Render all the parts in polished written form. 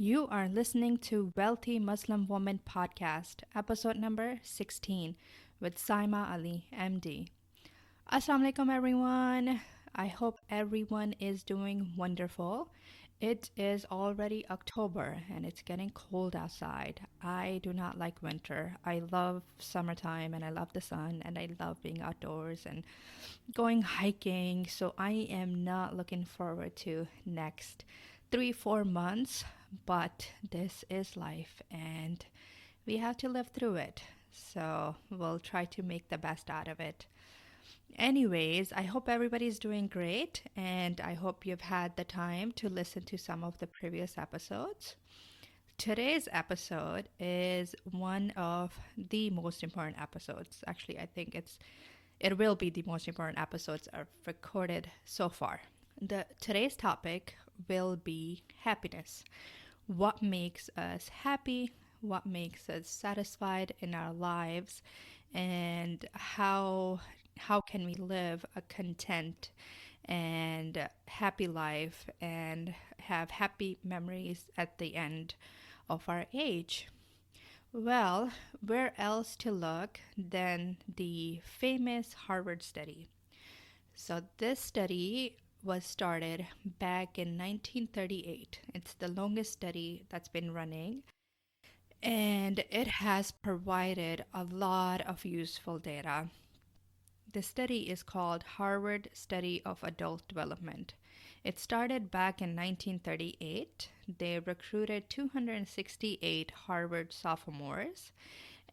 You are listening to Wealthy Muslim Woman Podcast, episode number 16, with Saima Ali, MD. Assalamu alaikum, everyone. I hope everyone is doing wonderful. It is already October and it's getting cold outside. I do not like winter. I love summertime and I love the sun and I love being outdoors and going hiking. So I am not looking forward to next 3 4 months, but this is life and we have to live through it. So we'll try to make the best out of it. Anyways, I hope everybody's doing great and I hope you've had the time to listen to some of the previous episodes. Today's episode is one of the most important episodes. Actually, I think it will be the most important episodes I've recorded so far. The today's topic will be happiness. What makes us happy? What makes us satisfied in our lives? And how can we live a content and happy life and have happy memories at the end of our age? Well, where else to look than the famous Harvard study? So, this study was started back in 1938. It's the longest study that's been running, and it has provided a lot of useful data. The study is called Harvard Study of Adult Development. It started back in 1938. They recruited 268 Harvard sophomores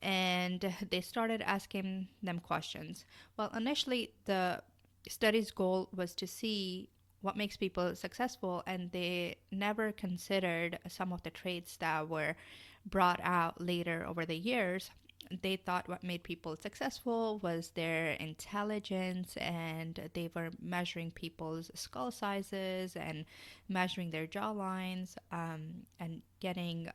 and they started asking them questions. Well, initially, the study's goal was to see what makes people successful, and they never considered some of the traits that were brought out later over the years. They thought what made people successful was their intelligence, and they were measuring people's skull sizes and measuring their jaw lines, and getting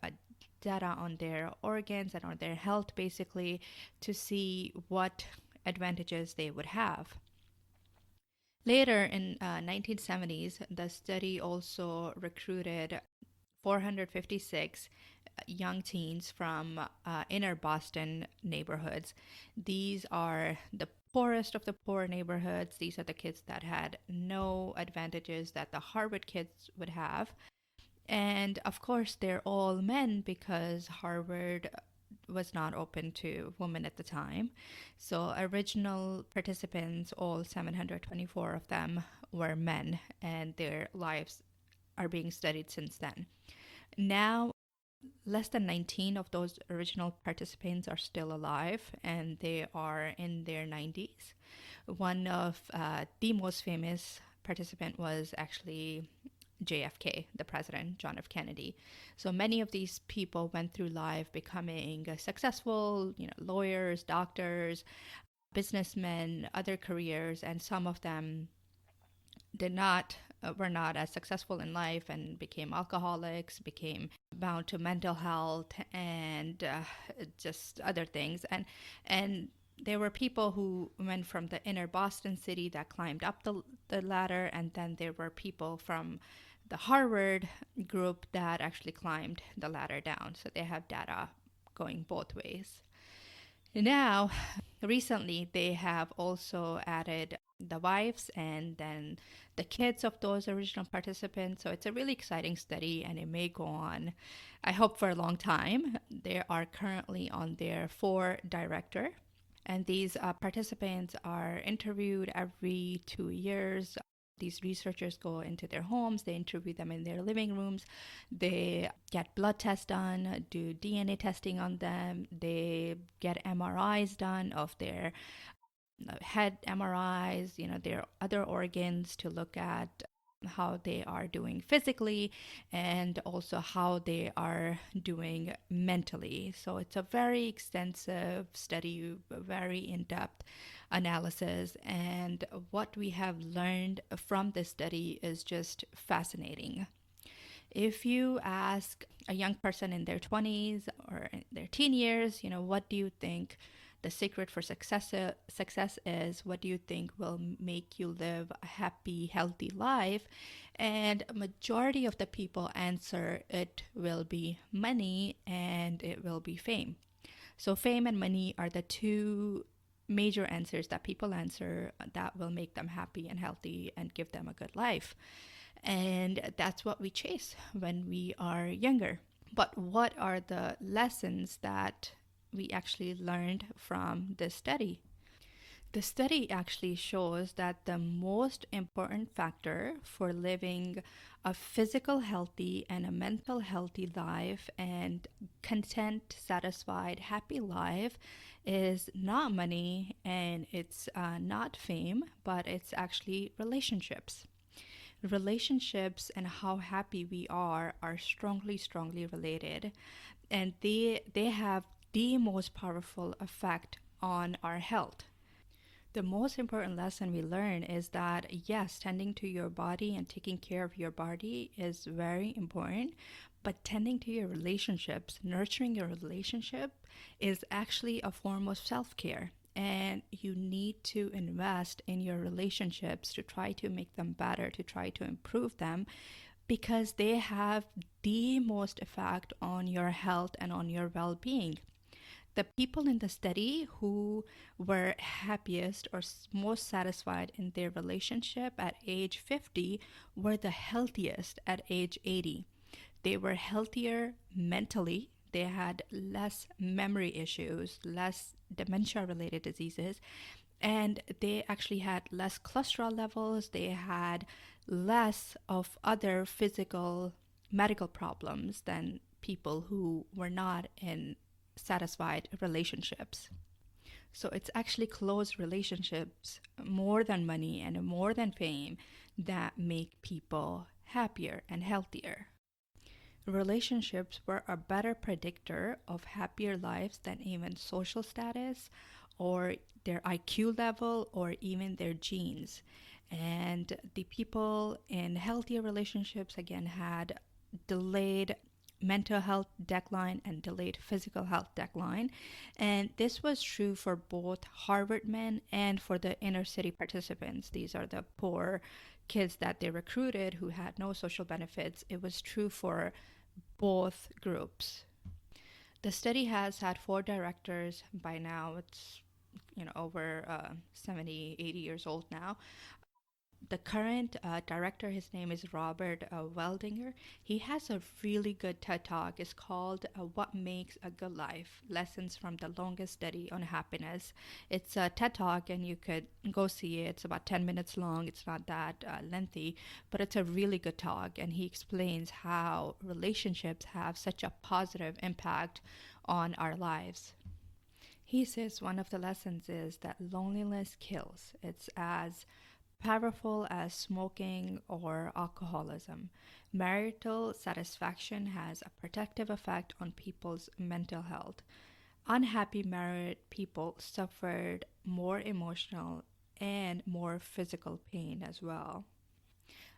data on their organs and on their health basically to see what advantages they would have. Later in 1970s, the study also recruited 456 young teens from inner Boston neighborhoods. These are the poorest of the poor neighborhoods. These are the kids that had no advantages that the Harvard kids would have. And of course, they're all men because Harvard was not open to women at the time. So, original participants, all 724 of them, were men, and their lives are being studied since then. Now, less than 19 of those original participants are still alive, and they are in their 90s. One of the most famous participant was actually JFK, the president, John F. Kennedy. So many of these people went through life becoming successful, lawyers, doctors, businessmen, other careers, and some of them did not were not as successful in life and became alcoholics, became bound to mental health and just other things. And there were people who went from the inner Boston city that climbed up the ladder, and then there were people from the Harvard group that actually climbed the ladder down. So they have data going both ways. Now, recently, they have also added the wives and then the kids of those original participants. So it's a really exciting study and it may go on, I hope, for a long time. They are currently on their director. And these participants are interviewed every 2 years. These researchers go into their homes, they interview them in their living rooms, they get blood tests done, do DNA testing on them, they get MRIs done of their head MRIs, their other organs to look at how they are doing physically and also how they are doing mentally. So it's a very extensive study, very in depth analysis. And what we have learned from this study is just fascinating. If you ask a young person in their 20s or in their teen years, what do you think The secret for success is, what do you think will make you live a happy, healthy life? And a majority of the people answer it will be money and it will be fame. So fame and money are the two major answers that people answer that will make them happy and healthy and give them a good life. And that's what we chase when we are younger. But what are the lessons that we actually learned from this study? The study actually shows that the most important factor for living a physical healthy and a mental healthy life and content, satisfied, happy life is not money and it's not fame, but it's actually relationships. Relationships and how happy we are strongly related, and they have the most powerful effect on our health. The most important lesson we learn is that yes, tending to your body and taking care of your body is very important, but tending to your relationships, nurturing your relationship is actually a form of self-care. And you need to invest in your relationships to try to make them better, to try to improve them, because they have the most effect on your health and on your well-being. The people in the study who were happiest or most satisfied in their relationship at age 50 were the healthiest at age 80. They were healthier mentally. They had less memory issues, less dementia related diseases, and they actually had less cholesterol levels. They had less of other physical medical problems than people who were not in satisfied relationships. So it's actually close relationships more than money and more than fame that make people happier and healthier. Relationships were a better predictor of happier lives than even social status or their IQ level or even their genes. And the people in healthier relationships again had delayed mental health decline and delayed physical health decline. And this was true for both Harvard men and for the inner city participants. These are the poor kids that they recruited who had no social benefits. It was true for both groups. The study has had four directors by now. It's over 70, 80 years old now. The current director, his name is Robert Weldinger. He has a really good TED Talk. It's called What Makes a Good Life? Lessons from the Longest Study on Happiness. It's a TED Talk and you could go see it. It's about 10 minutes long. It's not that lengthy, but it's a really good talk. And he explains how relationships have such a positive impact on our lives. He says one of the lessons is that loneliness kills. It's as powerful as smoking or alcoholism. Marital satisfaction has a protective effect on people's mental health. Unhappy married people suffered more emotional and more physical pain as well.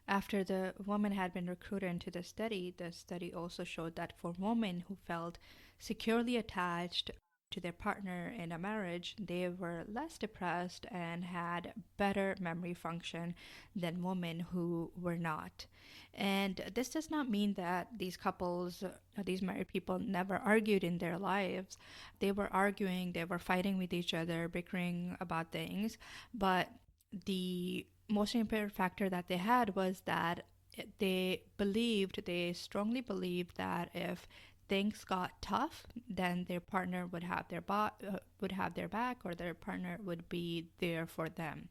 After the woman had been recruited into the study also showed that for women who felt securely attached to their partner in a marriage, they were less depressed and had better memory function than women who were not. And this does not mean that these couples, these married people, never argued in their lives. They were arguing, they were fighting with each other, bickering about things, but the most important factor that they had was that they strongly believed that if things got tough, then their partner would have their back, or their partner would be there for them.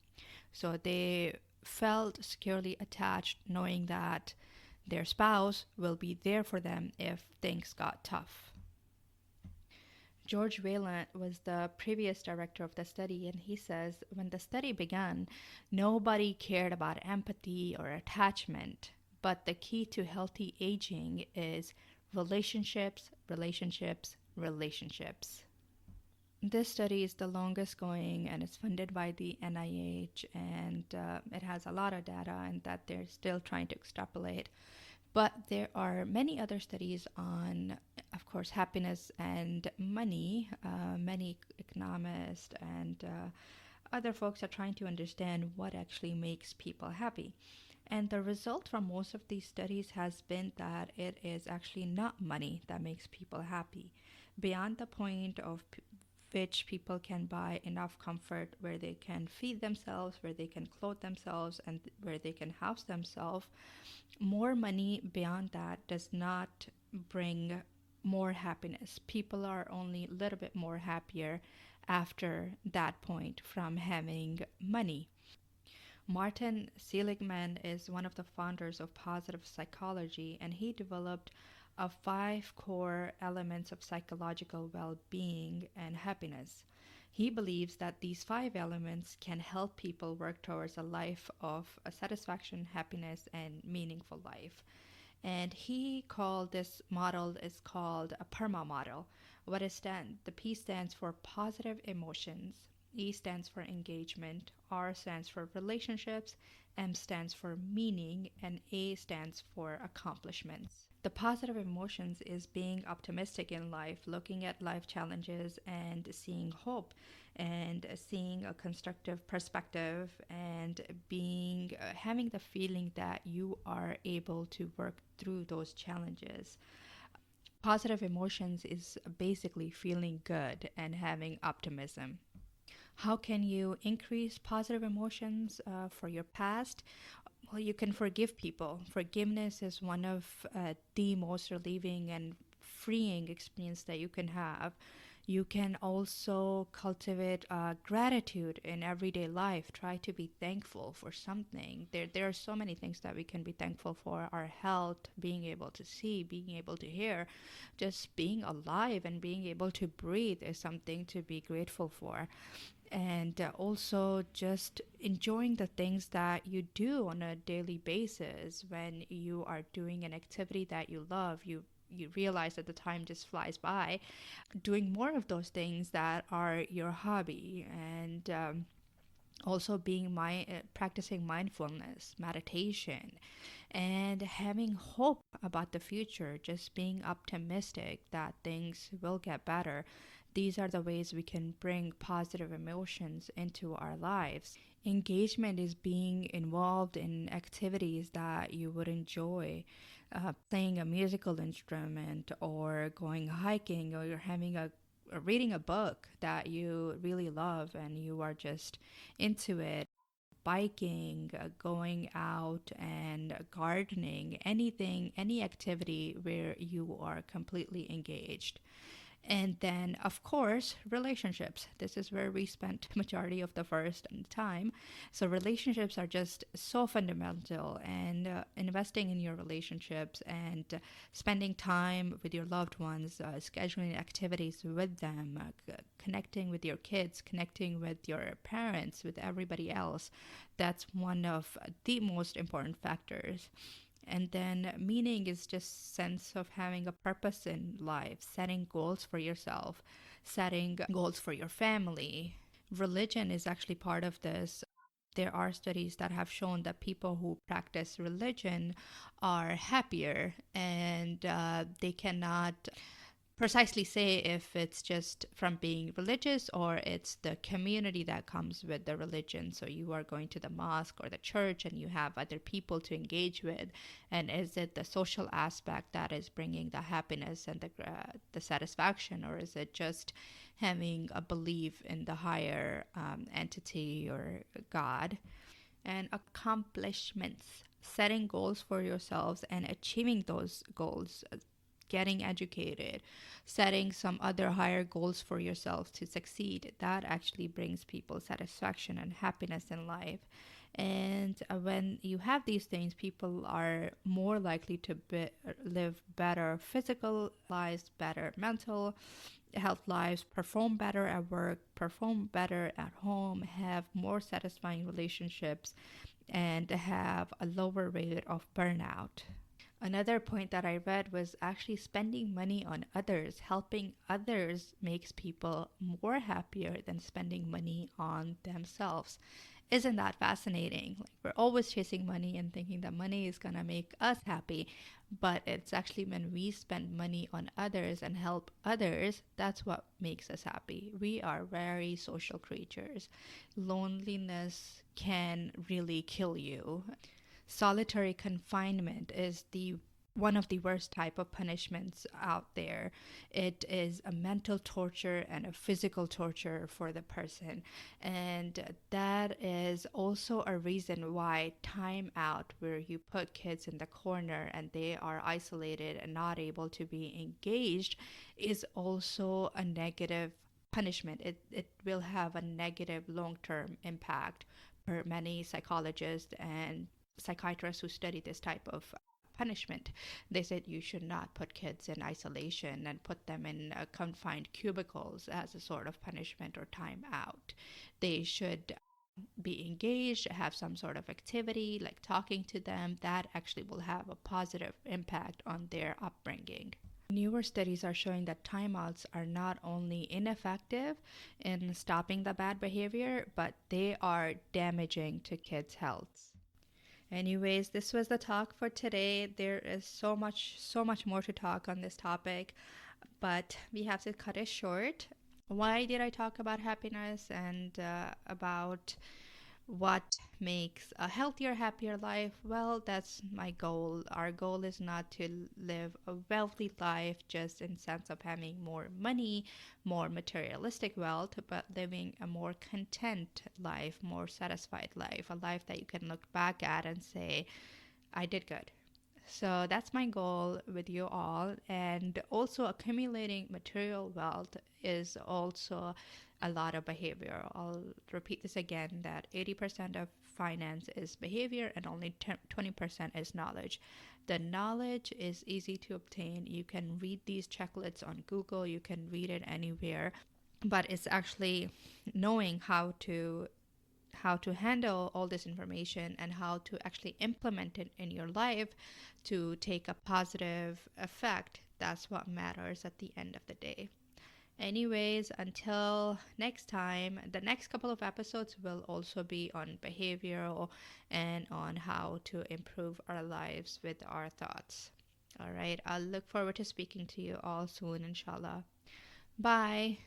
So they felt securely attached, knowing that their spouse will be there for them if things got tough. George Wayland was the previous director of the study, and he says when the study began, nobody cared about empathy or attachment, but the key to healthy aging is relationships, relationships, relationships. This study is the longest going and it's funded by the NIH, and it has a lot of data and that they're still trying to extrapolate. But there are many other studies on of course, happiness and money. Many economists and other folks are trying to understand what actually makes people happy. And the result from most of these studies has been that it is actually not money that makes people happy. Beyond the point of which people can buy enough comfort where they can feed themselves, where they can clothe themselves, and where they can house themselves, more money beyond that does not bring more happiness. People are only a little bit more happier after that point from having money. Martin Seligman is one of the founders of positive psychology, and he developed five core elements of psychological well being and happiness. He believes that these five elements can help people work towards a life of satisfaction, happiness, and meaningful life. And he called this model is called a PERMA model. The P stands for positive emotions, E stands for engagement, R stands for relationships, M stands for meaning, and A stands for accomplishments. The positive emotions is being optimistic in life, looking at life challenges and seeing hope and seeing a constructive perspective and being having the feeling that you are able to work through those challenges. Positive emotions is basically feeling good and having optimism. How can you increase positive emotions for your past? Well, you can forgive people. Forgiveness is one of the most relieving and freeing experience that you can have. You can also cultivate gratitude in everyday life. Try to be thankful for something. There are so many things that we can be thankful for: our health, being able to see, being able to hear, just being alive and being able to breathe is something to be grateful for. And also just enjoying the things that you do on a daily basis. When you are doing an activity that you love, you realize that the time just flies by. Doing more of those things that are your hobby, and also practicing mindfulness, meditation, and having hope about the future, just being optimistic that things will get better. These are the ways we can bring positive emotions into our lives. Engagement is being involved in activities that you would enjoy, playing a musical instrument, or going hiking, or you're having or reading a book that you really love and you are just into it. Biking, going out and gardening, anything, any activity where you are completely engaged. And then, of course, relationships. This is where we spent majority of the first time. So relationships are just so fundamental, and investing in your relationships and spending time with your loved ones, scheduling activities with them, connecting with your kids, connecting with your parents, with everybody else. That's one of the most important factors. And then meaning is just sense of having a purpose in life, setting goals for yourself, setting goals for your family. Religion is actually part of this. There are studies that have shown that people who practice religion are happier, and they cannot precisely say if it's just from being religious or it's the community that comes with the religion. So you are going to the mosque or the church and you have other people to engage with, and is it the social aspect that is bringing the happiness and the satisfaction, or is it just having a belief in the higher entity or God? And accomplishments, setting goals for yourselves and achieving those goals, getting educated, setting some other higher goals for yourself to succeed. That actually brings people satisfaction and happiness in life. And when you have these things, people are more likely to live better physical lives, better mental health lives, perform better at work, perform better at home, have more satisfying relationships, and have a lower rate of burnout. Another point that I read was actually spending money on others, helping others makes people more happier than spending money on themselves. Isn't that fascinating? Like, we're always chasing money and thinking that money is going to make us happy, but it's actually when we spend money on others and help others, that's what makes us happy. We are very social creatures. Loneliness can really kill you. Solitary confinement is the one of the worst type of punishments out there. It is a mental torture and a physical torture for the person, and that is also a reason why time out, where you put kids in the corner and they are isolated and not able to be engaged, is also a negative punishment. It will have a negative long-term impact for many psychologists and psychiatrists who study this type of punishment. They said you should not put kids in isolation and put them in confined cubicles as a sort of punishment or time out. They should be engaged, have some sort of activity like talking to them. That actually will have a positive impact on their upbringing. Newer studies are showing that timeouts are not only ineffective in stopping the bad behavior, but they are damaging to kids' health. Anyways, this was the talk for today. There is so much more to talk on this topic, but we have to cut it short. Why did I talk about happiness and about what makes a healthier, happier life? Well, that's my goal. Our goal is not to live a wealthy life just in sense of having more money, more materialistic wealth, but living a more content life, more satisfied life, a life that you can look back at and say, I did good. So that's my goal with you all. And also, accumulating material wealth is also a lot of behavior. I'll repeat this again, that 80% of finance is behavior and only 20% is knowledge. The knowledge is easy to obtain. You can read these checklists on Google, you can read it anywhere, but it's actually knowing how to handle all this information and how to actually implement it in your life to take a positive effect. That's what matters at the end of the day. Anyways, until next time, the next couple of episodes will also be on behavioral and on how to improve our lives with our thoughts. All right, I'll look forward to speaking to you all soon, inshallah. Bye.